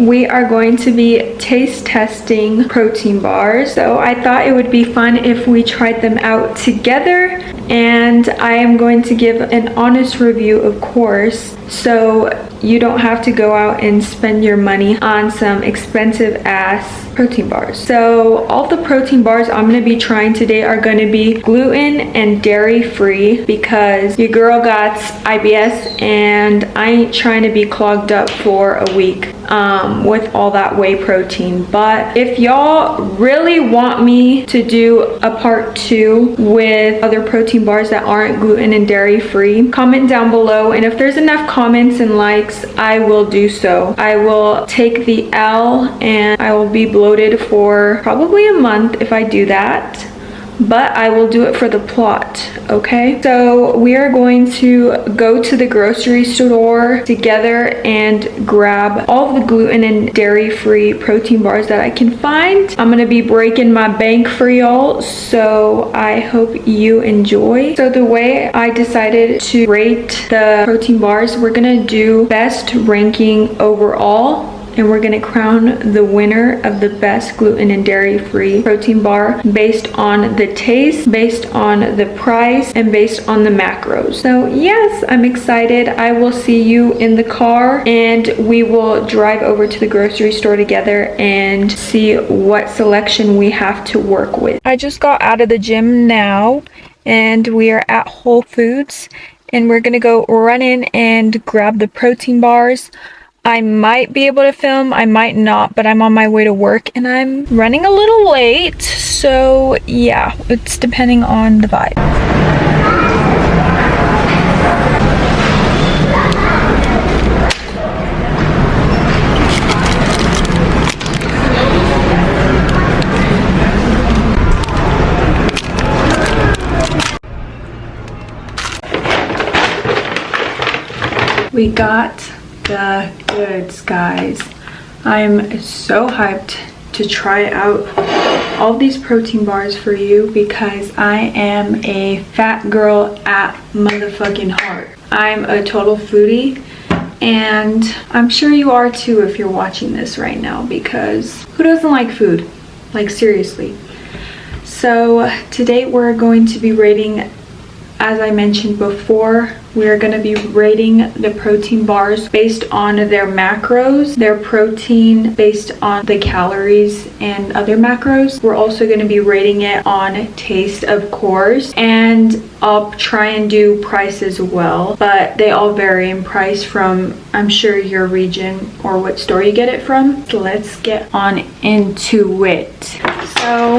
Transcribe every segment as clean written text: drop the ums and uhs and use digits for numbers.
We are going to be taste testing protein bars. So I thought it would be fun if we tried them out together, and I am going to give an honest review, of course, so you don't have to go out and spend your money on some expensive ass protein bars. So all the protein bars I'm going to be trying today are going to be gluten and dairy free, because your girl got IBS and I ain't trying to be clogged up for a week with all that whey protein. But if y'all really want me to do a part 2 with other protein bars that aren't gluten and dairy free, comment down below, and if there's enough comments and likes, I will do so. I will take the L and I will be bloated for probably a month if I do that, but I will do it for the plot, okay? So we are going to go to the grocery store together and grab all the gluten and dairy-free protein bars that I can find. I'm gonna be breaking my bank for y'all, so I hope you enjoy. So the way I decided to rate the protein bars, we're gonna do best ranking overall, and we're gonna crown the winner of the best gluten and dairy-free protein bar based on the taste, based on the price, and based on the macros. So yes, I'm excited. I will see you in the car, and we will drive over to the grocery store together and see what selection we have to work with. I just got out of the gym now, and we are at Whole Foods, and we're gonna go run in and grab the protein bars. I might be able to film, I might not, but I'm on my way to work and I'm running a little late, so yeah, it's depending on the vibe. We got the goods, guys. I'm so hyped to try out all these protein bars for you, because I am a fat girl at motherfucking heart. I'm a total foodie, and I'm sure you are too if you're watching this right now, because who doesn't like food? Like, seriously. So today we're going to be rating, as I mentioned before, we are going to be rating the protein bars based on their macros, their protein based on the calories and other macros. We're also going to be rating it on taste, of course, and I'll try and do price as well, but they all vary in price from, I'm sure, your region or what store you get it from. So let's get on into it. So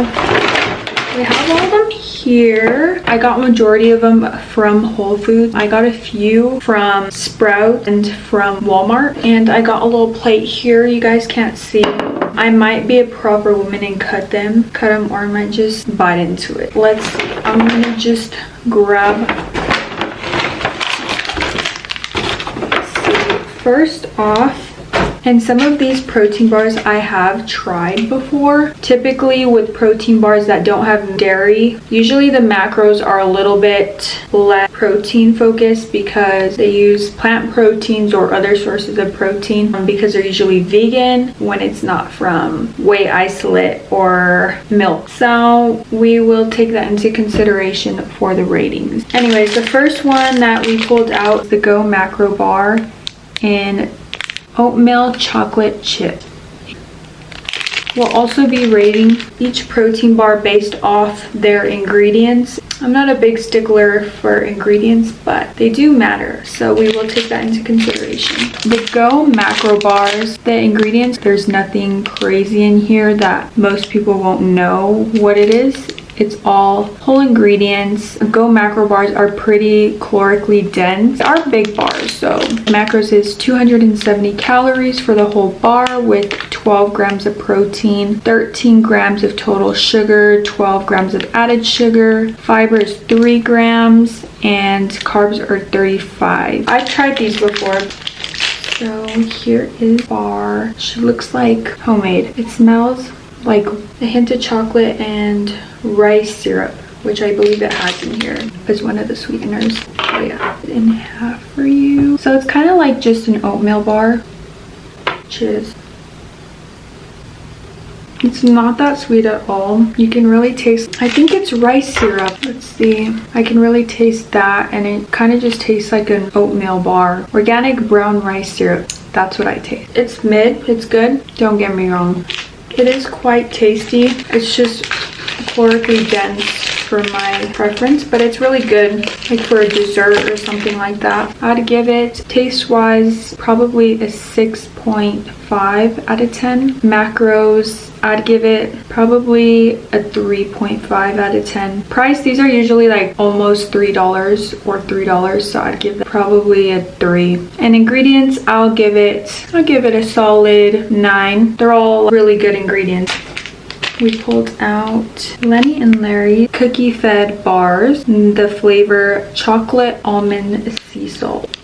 we have all of them here. I got majority of them from Whole Foods. I got a few from Sprouts and from Walmart, and I got a little plate here. You guys can't see. I might be a proper woman and cut them, or I might just bite into it. Let's see. I'm gonna just grab. Let's see. First off, and some of these protein bars I have tried before. Typically with protein bars that don't have dairy, usually the macros are a little bit less protein focused, because they use plant proteins or other sources of protein, because they're usually vegan when it's not from whey isolate or milk. So we will take that into consideration for the ratings. Anyways, the first one that we pulled out is the GoMacro Bar in oatmeal chocolate chip. We'll also be rating each protein bar based off their ingredients. I'm not a big stickler for ingredients, but they do matter, so we will take that into consideration. The GoMacro bars, the ingredients, there's nothing crazy in here that most people won't know what it is. It's all whole ingredients. GoMacro bars are pretty calorically dense. They are big bars, so macros is 270 calories for the whole bar, with 12 grams of protein, 13 grams of total sugar, 12 grams of added sugar. Fiber is 3 grams, and carbs are 35. I've tried these before. So here is bar. She looks like homemade. It smells like a hint of chocolate and rice syrup, which I believe it has in here as one of the sweeteners. So yeah, in half for you. So it's kind of like just an oatmeal bar, which is It's not that sweet at all. You can really taste, I think it's rice syrup. Let's see. I can really taste that, and it kind of just tastes like an oatmeal bar. Organic brown rice syrup. That's what I taste. It's mid. It's good. Don't get me wrong. It is quite tasty. It's just calorically dense for my preference, but it's really good, like for a dessert or something like that. I'd give it, taste-wise, probably a 6.5 out of 10. Macros, I'd give it probably a 3.5 out of 10. Price, these are usually like almost $3 or $3, so I'd give it probably a 3. And ingredients, I'll give it a solid 9. They're all really good ingredients. We pulled out Lenny&Larrys cookie fed bars, the flavor chocolate almond sea salt.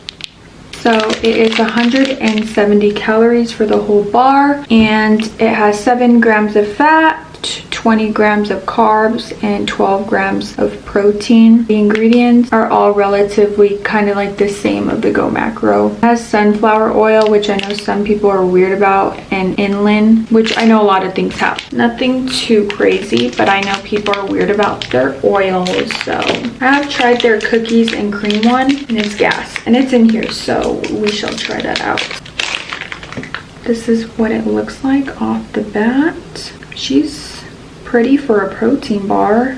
So it is 170 calories for the whole bar, and it has 7 grams of fat, 20 grams of carbs, and 12 grams of protein. The ingredients are all relatively kind of like the same of the GoMacro. It has sunflower oil, which I know some people are weird about, and inland, which I know a lot of things have. Nothing too crazy, but I know people are weird about their oils. So I have tried their cookies and cream one, and it's gas, and it's in here, so we shall try that out. This is what it looks like off the bat. She's pretty for a protein bar.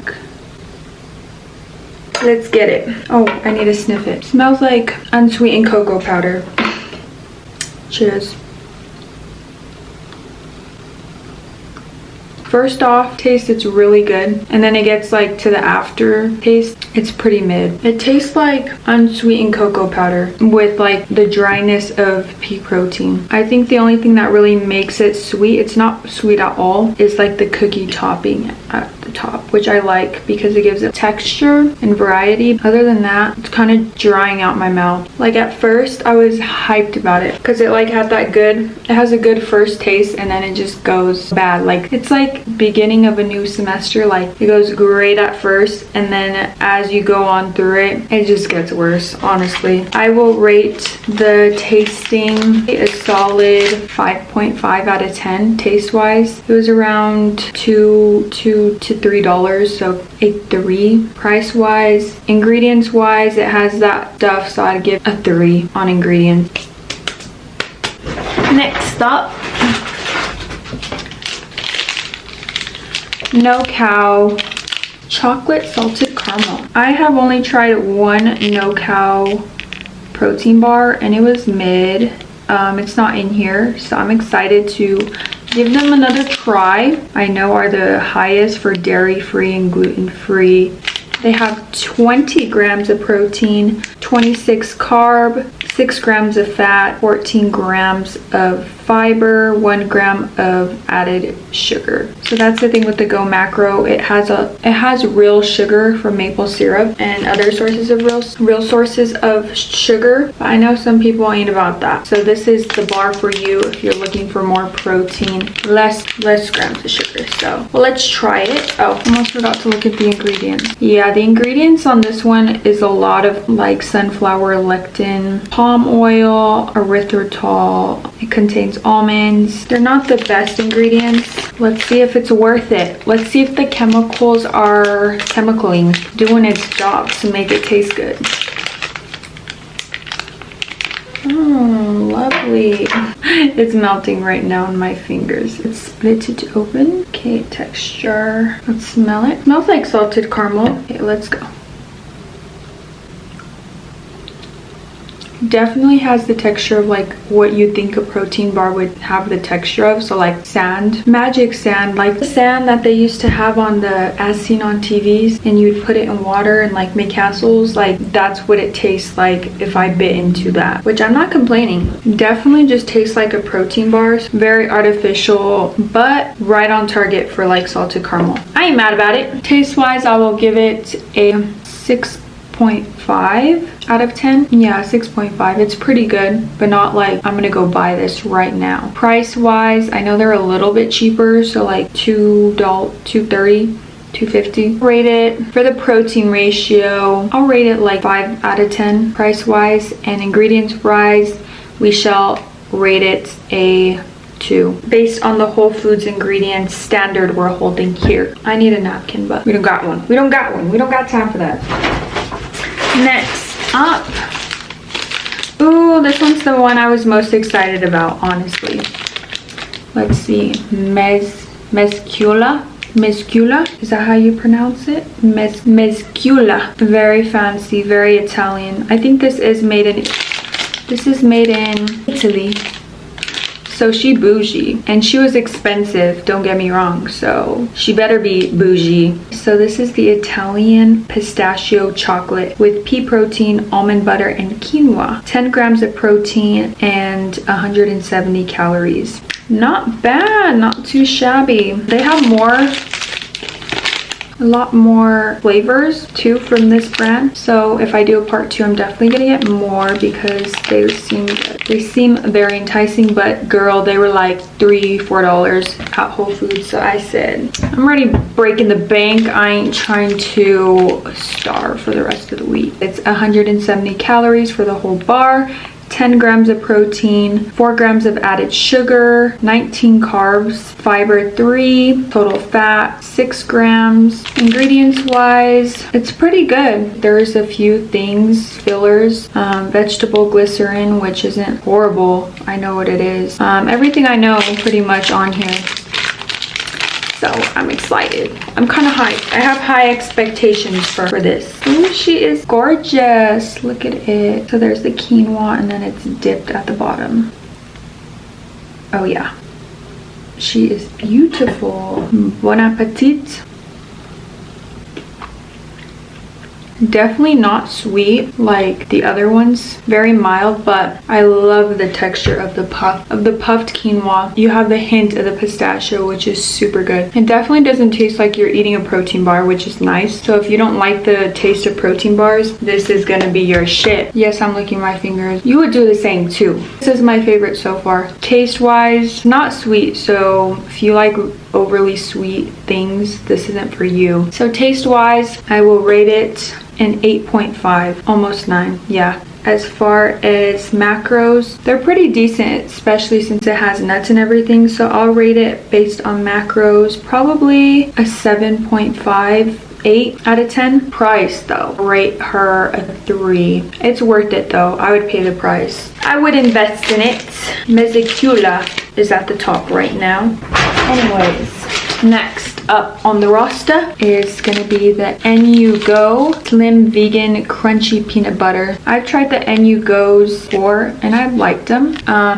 Let's get it. Oh, I need to sniff it. Smells like unsweetened cocoa powder. Cheers. First off, taste, it's really good, and then it gets like to the aftertaste, it's pretty mid. It tastes like unsweetened cocoa powder with like the dryness of pea protein. I think the only thing that really makes it sweet, it's not sweet at all, is like the cookie topping at the top, which I like because it gives it texture and variety. Other than that, it's kind of drying out my mouth. Like at first I was hyped about it because it like had that good, it has a good first taste, and then it just goes bad. Like it's like beginning of a new semester, like it goes great at first, and then as you go on through it, it just gets worse. Honestly, I will rate the tasting a solid 5.5 out of 10. Taste wise, it was around $2 to $3, so a 3. Price wise, ingredients wise, it has that stuff, so I'd give a 3 on ingredients. Next up, No Cow chocolate salted caramel. I have only tried one No Cow protein bar, and it was mid. It's not in here, so I'm excited to give them another try. I know are the highest for dairy free and gluten free. They have 20 grams of protein, 26 carb, 6 grams of fat, 14 grams of fiber, 1 gram of added sugar. So that's the thing with the GoMacro. It has real sugar from maple syrup and other sources of real sources of sugar. But I know some people ain't about that. So this is the bar for you if you're looking for more protein, less grams of sugar. So well, let's try it. Oh, almost forgot to look at the ingredients. Yeah, the ingredients on this one is a lot of like sunflower lectin, palm oil, erythritol. It contains almonds. They're not the best ingredients. Let's see if it's worth it. Let's see if the chemicals are chemicaling, doing its job to make it taste good. Oh, lovely. It's melting right now on my fingers. Let's split it open. Okay, texture. Let's smell it. Smells like salted caramel. Okay, let's go. Definitely has the texture of like what you think a protein bar would have the texture of. So like sand, magic sand, like the sand that they used to have on the as seen on TVs, and you'd put it in water and like make castles. Like that's what it tastes like if I bit into that, which I'm not complaining. Definitely just tastes like a protein bar. Very artificial, but right on target for like salted caramel. I ain't mad about it. Taste wise, I will give it a 6.5 out of 10. Yeah, 6.5. It's pretty good, but not like I'm gonna go buy this right now. Price wise, I know they're a little bit cheaper, so like $2.30, $2.50. Rate it for the protein ratio, I'll rate it like 5 out of 10 price wise, and ingredients wise we shall rate it a too, based on the Whole Foods ingredients standard we're holding here. I need a napkin, but we don't got one. We don't got one. We don't got time for that. Next up. Ooh, this one's the one I was most excited about, honestly. Let's see. Mezcula. Is that how you pronounce it? Mezcula. Very fancy, very Italian. I think this is made in Italy. So she bougie, and she was expensive, don't get me wrong, so she better be bougie. So this is the Italian pistachio chocolate with pea protein, almond butter, and quinoa. 10 grams of protein and 170 calories. Not bad, not too shabby. They have a lot more flavors too from this brand, so if I do a part 2, I'm definitely gonna get more because they seem very enticing. But girl, they were like $3-4 at Whole Foods, so I said I'm already breaking the bank. I ain't trying to starve for the rest of the week. It's 170 calories for the whole bar, 10 grams of protein, 4 grams of added sugar, 19 carbs, fiber 3, total fat 6 grams. Ingredients wise, it's pretty good. There's a few things, fillers, vegetable glycerin, which isn't horrible. I know what it is. Everything I know pretty much on here. So I'm excited. I'm kind of hyped. I have high expectations for this. Ooh, she is gorgeous. Look at it. So there's the quinoa and then it's dipped at the bottom. Oh yeah. She is beautiful. Bon appetit. Definitely not sweet like the other ones, very mild, but I love the texture of the puffed quinoa. You have the hint of the pistachio, which is super good. It definitely doesn't taste like you're eating a protein bar, which is nice. So if you don't like the taste of protein bars, this is gonna be your shit. Yes, I'm licking my fingers. You would do the same too. This is my favorite so far. Taste wise, not sweet, so if you like overly sweet things, this isn't for you. So taste wise, I will rate it an 8.5, almost 9. Yeah. As far as macros, they're pretty decent, especially since it has nuts and everything, so I'll rate it based on macros probably a 7.5. 8 out of 10. Price though, rate her a 3. It's worth it though. I would pay the price. I would invest in it. Mezcula is at the top right now. Anyways, next up on the roster is gonna be the NU-Go Slim Vegan Crunchy Peanut Butter. I've tried the NU-Go's before and I've liked them.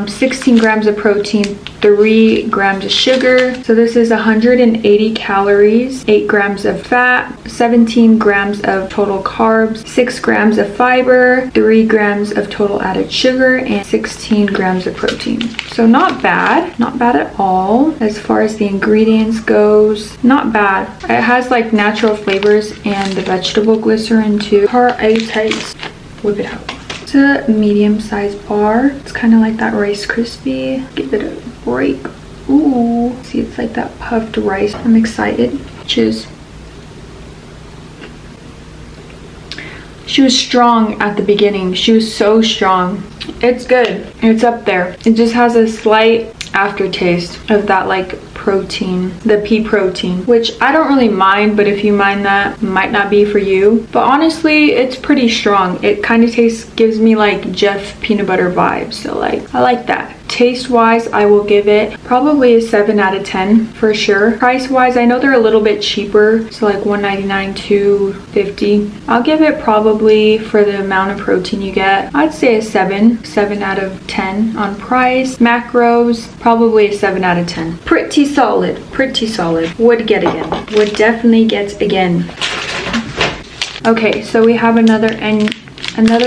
16 grams of protein, 3 grams of sugar. So this is 180 calories, 8 grams of fat, 17 grams of total carbs, 6 grams of fiber, 3 grams of total added sugar, and 16 grams of protein. So not bad at all. As far as the ingredients goes, not bad. It has like natural flavors and the vegetable glycerin too. For a taste, whip it out. It's a medium-sized bar. It's kind of like that Rice Krispie. Give it a break. Ooh, see, it's like that puffed rice. I'm excited. Cheers. She was strong at the beginning. She was so strong. It's good. It's up there. It just has a slight aftertaste of that like protein, the pea protein, which I don't really mind, but if you mind, that might not be for you. But honestly, it's pretty strong. It kind of gives me like Jeff peanut butter vibes, so like I like that. Taste wise, I will give it probably a 7 out of 10 for sure. Price wise, I know they're a little bit cheaper, so like $1.99 to $2.50. I'll give it probably, for the amount of protein you get, I'd say a 7 out of 10 on price. Macros, probably a 7 out of 10. Pretty solid. Would get again. Would definitely get again. Okay, so we have another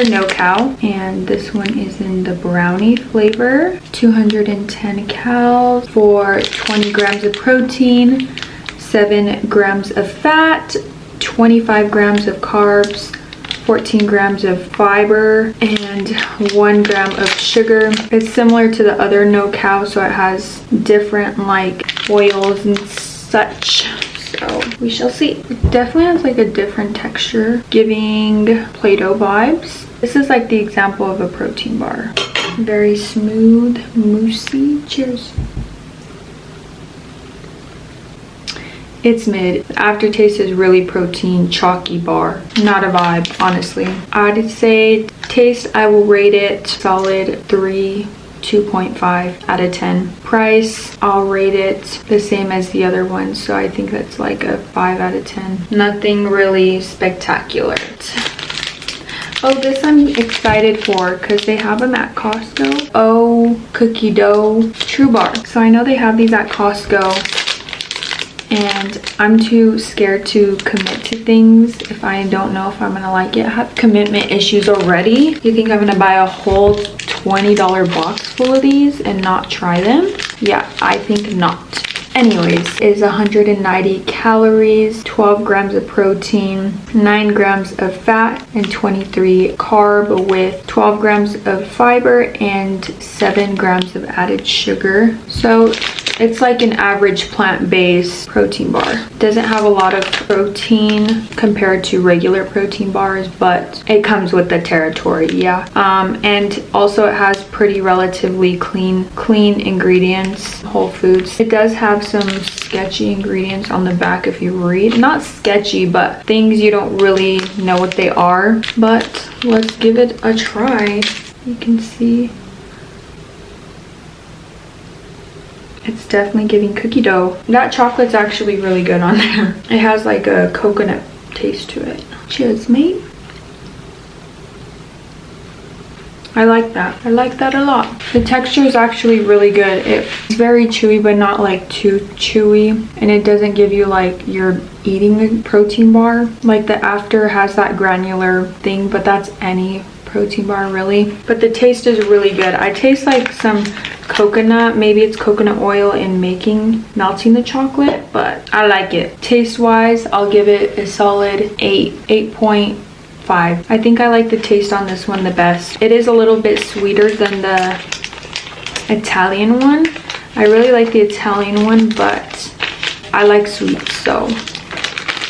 no-cow, and this one is in the brownie flavor. 210 calories for 20 grams of protein, 7 grams of fat, 25 grams of carbs, 14 grams of fiber, and 1 gram of sugar. It's similar to the other no-cow, so it has different like oils and such. So we shall see. It definitely has like a different texture, giving Play-Doh vibes. This is like the example of a protein bar. Very smooth, moussey. Cheers. It's mid. The aftertaste is really protein, chalky bar. Not a vibe, honestly. I'd say taste, I will rate it solid 3, 2.5 out of 10. Price, I'll rate it the same as the other one. So I think that's like a 5 out of 10. Nothing really spectacular. Oh, this I'm excited for because they have them at Costco. Oh, cookie dough True Bar. So I know they have these at Costco. And I'm too scared to commit to things if I don't know if I'm gonna like it. I have commitment issues already. You think I'm gonna buy a whole $20 box full of these and not try them? Yeah, I think not. Anyways, is 190 calories, 12 grams of protein, 9 grams of fat, and 23 carb with 12 grams of fiber and 7 grams of added sugar. So it's like an average plant-based protein bar. Doesn't have a lot of protein compared to regular protein bars, but it comes with the territory, yeah. And also it has pretty relatively clean ingredients, Whole Foods. It does have some sketchy ingredients on the back if you read. Not sketchy, but things you don't really know what they are. But let's give it a try. You can see it's definitely giving cookie dough. That chocolate's actually really good on there. It has like a coconut taste to it. Cheers, mate. I like that. I like that a lot. The texture is actually really good. It's very chewy, but not like too chewy. And it doesn't give you like you're eating a protein bar. Like the after has that granular thing, but that's any protein bar really. But the taste is really good. I taste like some coconut. Maybe it's coconut oil in melting the chocolate, but I like it. Taste wise, I'll give it a solid 8.5. I think I like the taste on this one the best. It is a little bit sweeter than the Italian one. I really like the Italian one, but I like sweets, so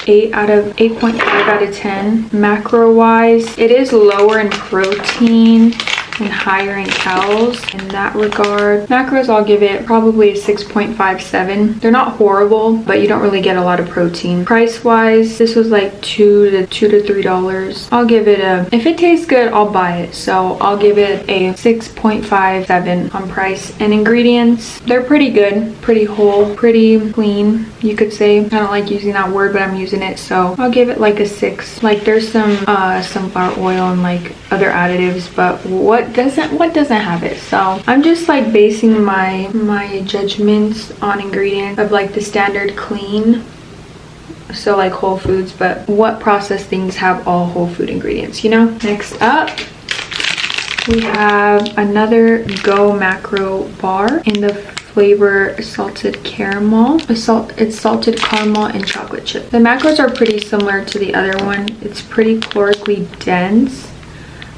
8.5 out of 10. Macro wise, it is lower in protein and higher in calories in that regard. Macros, I'll give it probably a 6.57. They're not horrible, but you don't really get a lot of protein. Price wise, this was like $2 to $3. I'll give it a, if it tastes good, I'll buy it. So I'll give it a 6.57 on price. And ingredients, they're pretty good, pretty whole, pretty clean, you could say. I don't like using that word, but I'm using it, so I'll give it like a 6. Like there's some sunflower oil and like other additives, but what doesn't have it? So I'm just like basing my judgments on ingredients of like the standard clean, so like Whole Foods, but what processed things have all whole food ingredients, you know? Next up, we have another GoMacro Bar in the flavor salted caramel. It's salted caramel and chocolate chip. The macros are pretty similar to the other one. It's pretty calorically dense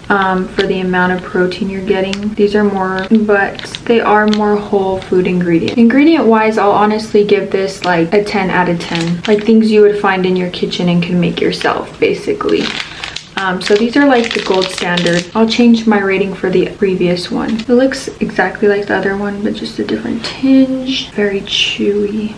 for the amount of protein you're getting. These are more, but they are more whole food ingredients. Ingredient wise, I'll honestly give this like a 10 out of 10. Like things you would find in your kitchen and can make yourself, basically. So these are like the gold standard. I'll change my rating for the previous one. It looks exactly like the other one, but just a different tinge. Very chewy.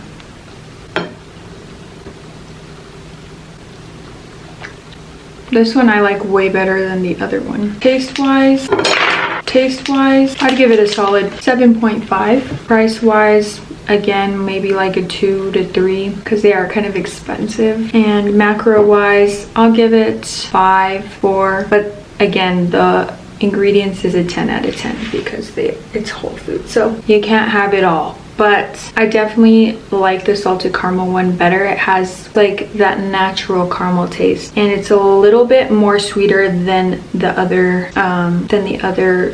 This one I like way better than the other one. Taste wise, I'd give it a solid 7.5. Price wise, again, maybe like a 2 to 3 because they are kind of expensive. And macro wise, I'll give it 5, 4. But again, the ingredients is a 10 out of 10 because it's whole food, so you can't have it all. But I definitely like the salted caramel one better. It has like that natural caramel taste, and it's a little bit more sweeter than the other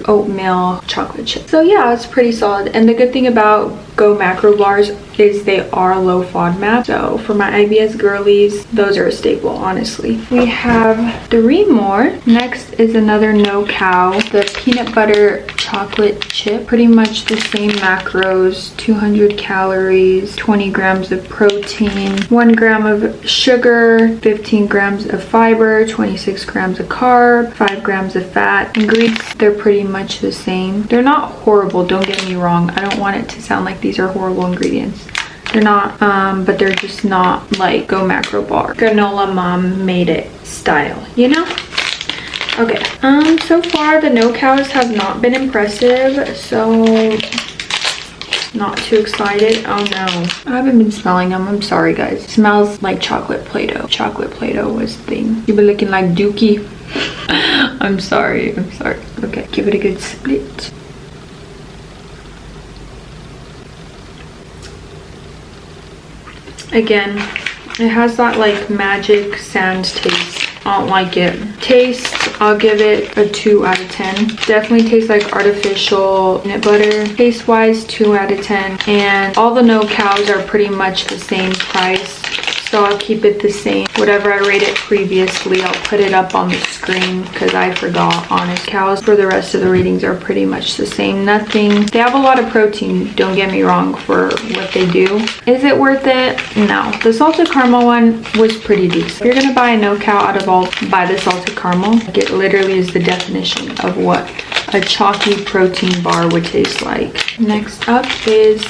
oatmeal chocolate chip. So yeah, it's pretty solid. And the good thing about GoMacro bars is they are low FODMAP. So for my IBS girlies, those are a staple, honestly. We have 3 more. Next is another no cow, the peanut butter chocolate chip. Pretty much the same macros, 200 calories, 20 grams of protein, 1 gram of sugar, 15 grams of fiber, 26 grams of carb, 5 grams of fat. Ingredients, they're pretty much the same. They're not horrible, don't get me wrong. I don't want it to sound like these are horrible ingredients. They're not, but they're just not like GoMacro Bar. Granola mom made it style, you know? Okay, so far the no-cows have not been impressive, so not too excited. Oh no, I haven't been smelling them. I'm sorry guys. It smells like chocolate Play-Doh. Chocolate Play-Doh was the thing. You've been looking like Dookie. I'm sorry. Okay, give it a good split. Again, it has that like magic sand taste. I don't like it. Taste, I'll give it a 2 out of 10. Definitely tastes like artificial peanut butter. Taste wise, 2 out of 10. And all the no-cows are pretty much the same price, so I'll keep it the same. Whatever I rated previously, I'll put it up on the screen because I forgot. Honest cows, for the rest of the ratings are pretty much the same. Nothing, they have a lot of protein, don't get me wrong, for what they do. Is it worth it? No. The salted caramel one was pretty decent. If you're gonna buy a no-cow out of all, buy the salted caramel. It literally is the definition of what a chalky protein bar would taste like. Next up is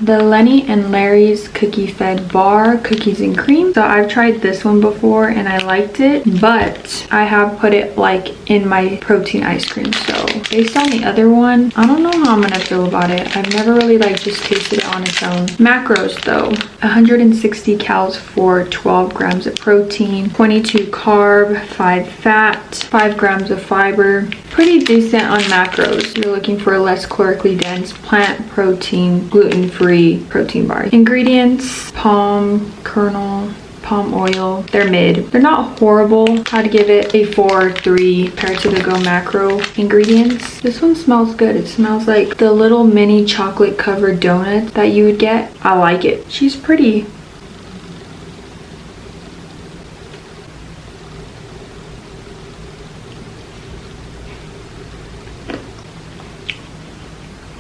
the Lenny&Larrys cookie fed bar, cookies and cream. So I've tried this one before and I liked it, but I have put it like in my protein ice cream. So based on the other one, I don't know how I'm gonna feel about it. I've never really like just tasted it on its own. Macros though, 160 calories for 12 grams of protein, 22 carb, 5 fat, 5 grams of fiber. Pretty decent on macros. You're looking for a less calorically dense plant protein, gluten-free protein bar. Ingredients, palm kernel, palm oil. They're mid. They're not horrible. I'd give it a 4 or 3 compared to the GoMacro ingredients. This one smells good. It smells like the little mini chocolate covered donut that you would get. I like it. She's pretty.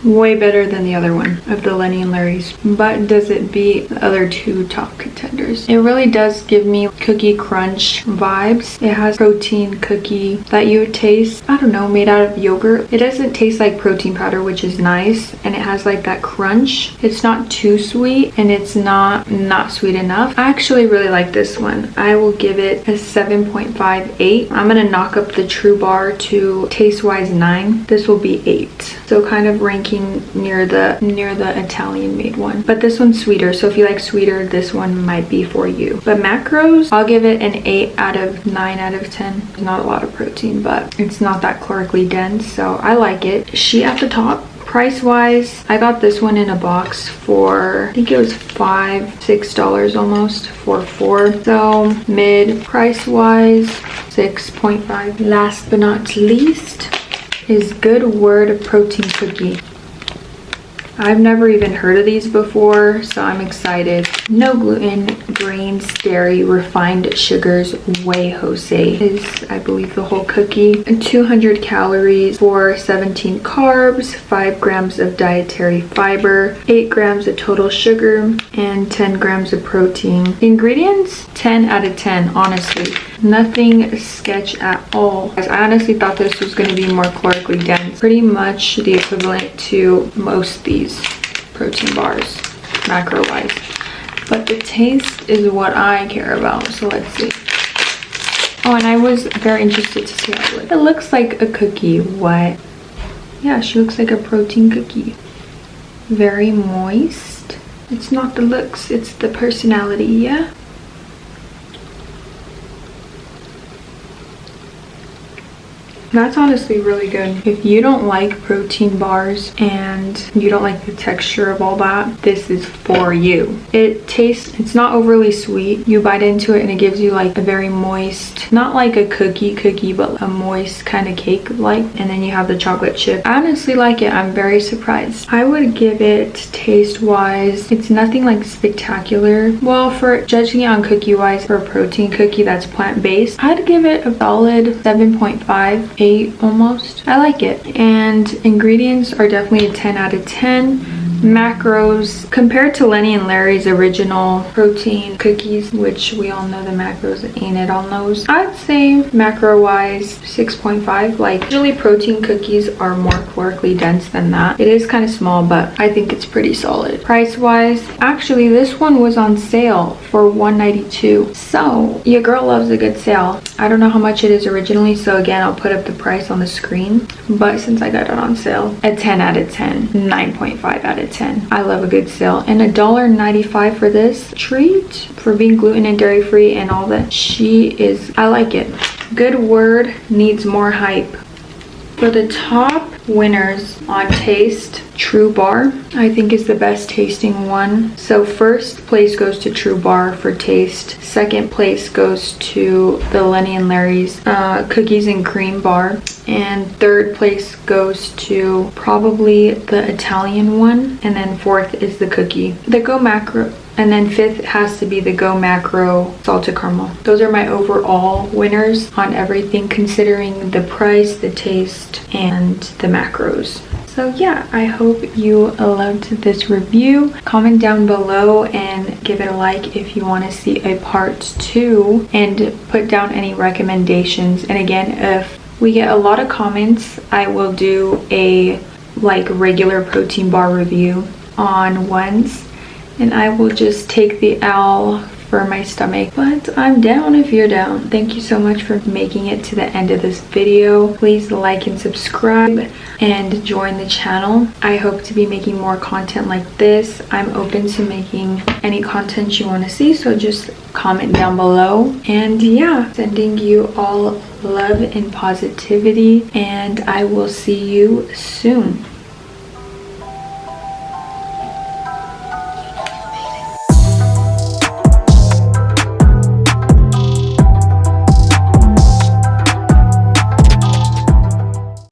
Way better than the other one of the Lenny&Larrys, but does it beat the other 2 top contenders? It really does give me cookie crunch vibes. It has protein cookie that you would taste, I don't know, made out of yogurt. It doesn't taste like protein powder, which is nice, and it has like that crunch. It's not too sweet and it's not sweet enough. I actually really like this one. I will give it a 7.58. I'm gonna knock up the True Bar to taste wise 9. This will be 8, so kind of ranking near the Italian made one, but this one's sweeter, so if you like sweeter, this one might be for you. But macros, I'll give it an 8 out of 9 out of 10. There's not a lot of protein, but it's not that calorically dense, so I like it. She at the top. Price wise, I got this one in a box for, I think it was $5-6 almost for 4. So mid. Price wise, 6.5. Last but not least is Good Word protein cookie. I've never even heard of these before, so I'm excited. No gluten, grains, dairy, refined sugars, whey Jose is, I believe, the whole cookie. 200 calories for 17 carbs, 5 grams of dietary fiber, 8 grams of total sugar, and 10 grams of protein. Ingredients, 10 out of 10, honestly. Nothing sketch at all. I honestly thought this was going to be more calorically dense. Pretty much the equivalent to most of these protein bars, macro wise. But the taste is what I care about, so let's see. Oh, and I was very interested to see how it looks. It looks like a cookie. What? Yeah, she looks like a protein cookie. Very moist. It's not the looks, it's the personality, yeah? That's honestly really good. If you don't like protein bars and you don't like the texture of all that, this is for you. It tastes, it's not overly sweet. You bite into it and it gives you like a very moist, not like a cookie, but a moist kind of cake like, and then you have the chocolate chip. I honestly like it. I'm very surprised. I would give it taste wise, it's nothing like spectacular. Well, for judging it on cookie wise, for a protein cookie that's plant-based, I'd give it a solid 7.5, 8 almost. I like it. And ingredients are definitely a 10 out of 10. Macros, compared to Lenny&Larrys original protein cookies, which we all know the macros ain't it on those, I'd say macro wise 6.5. Like, usually protein cookies are more calorically dense than that. It is kind of small, but I think it's pretty solid. Price wise, actually this one was on sale for $1.92, so your girl loves a good sale. I don't know how much it is originally, so again I'll put up the price on the screen, but since I got it on sale, a 10 out of 10, 9.5 out of 10. I love a good sale. And $1.95 for this treat, for being gluten and dairy free and all that. I like it. Good word needs more hype. For the top winners on taste, True Bar I think is the best tasting one. So first place goes to True Bar for taste. Second place goes to the Lenny&Larrys cookies and cream bar. And third place goes to probably the Italian one. And then fourth is the cookie. The GoMacro. And then fifth has to be the GoMacro salted caramel. Those are my overall winners on everything, considering the price, the taste, and the macros. So yeah, I hope you loved this review. Comment down below and give it a like if you want to see a part 2, and put down any recommendations. And again, if we get a lot of comments, I will do a regular protein bar review on ones. And I will just take the L for my stomach. But I'm down if you're down. Thank you so much for making it to the end of this video. Please like and subscribe and join the channel. I hope to be making more content like this. I'm open to making any content you want to see, so just comment down below. And yeah, sending you all love and positivity, and I will see you soon.